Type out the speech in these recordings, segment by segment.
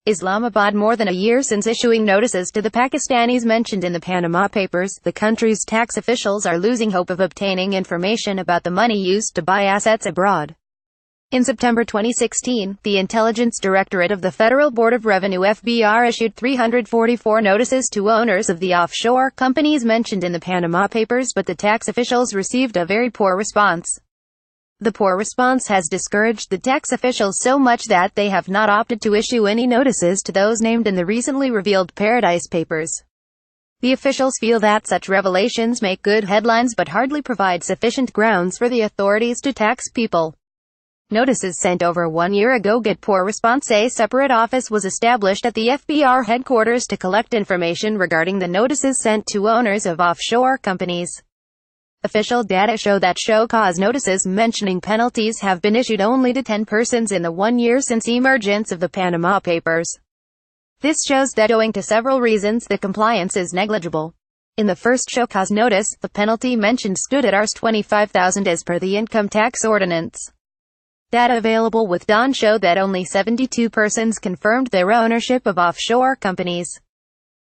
Islamabad. More than a year since issuing notices to the Pakistanis mentioned in the Panama Papers, the country's tax officials are losing hope of obtaining information about the money used to buy assets abroad. In September 2016, the Intelligence Directorate of the Federal Board of Revenue (FBR) issued 344 notices to owners of the offshore companies mentioned in the Panama Papers, but the tax officials received a very poor response. The poor response has discouraged the tax officials so much that they have not opted to issue any notices to those named in the recently revealed Paradise Papers. The officials feel that such revelations make good headlines but hardly provide sufficient grounds for the authorities to tax people. Notices sent over 1 year ago get poor response. A separate office was established at the FBR headquarters to collect information regarding the notices sent to owners of offshore companies. Official data show that show-cause notices mentioning penalties have been issued only to 10 persons in the 1 year since emergence of the Panama Papers. This shows that owing to several reasons the compliance is negligible. In the first show-cause notice, the penalty mentioned stood at Rs 25,000 as per the income tax ordinance. Data available with Dawn show that only 72 persons confirmed their ownership of offshore companies.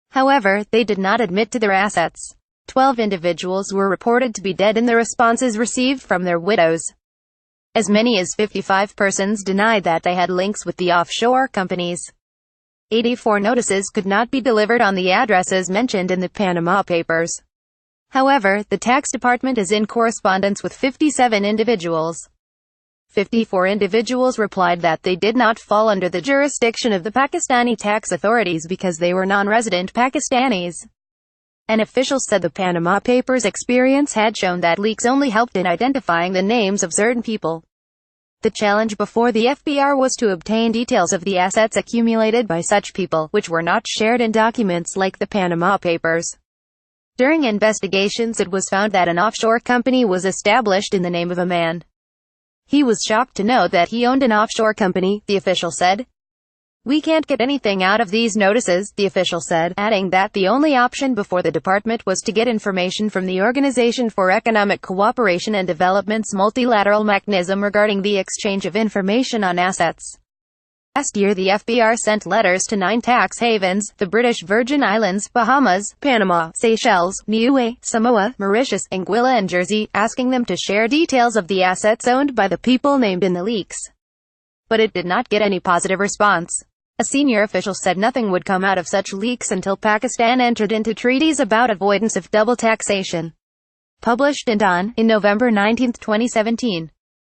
However, they did not admit to their assets. 12 individuals were reported to be dead in the responses received from their widows. As many as 55 persons denied that they had links with the offshore companies. 84 notices could not be delivered on the addresses mentioned in the Panama Papers. However, the tax department is in correspondence with 57 individuals. 54 individuals replied that they did not fall under the jurisdiction of the Pakistani tax authorities because they were non-resident Pakistanis. An official said the Panama Papers experience had shown that leaks only helped in identifying the names of certain people. The challenge before the FBR was to obtain details of the assets accumulated by such people, which were not shared in documents like the Panama Papers. During investigations it was found that an offshore company was established in the name of a man. He was shocked to know that he owned an offshore company, the official said. "We can't get anything out of these notices," the official said, adding that the only option before the department was to get information from the Organization for Economic Cooperation and Development's multilateral mechanism regarding the exchange of information on assets. Last year the FBR sent letters to 9 tax havens, the British Virgin Islands, Bahamas, Panama, Seychelles, Niue, Samoa, Mauritius, Anguilla and Jersey, asking them to share details of the assets owned by the people named in the leaks. But it did not get any positive response. A senior official said nothing would come out of such leaks until Pakistan entered into treaties about avoidance of double taxation. Published in Dawn, in November 19, 2017.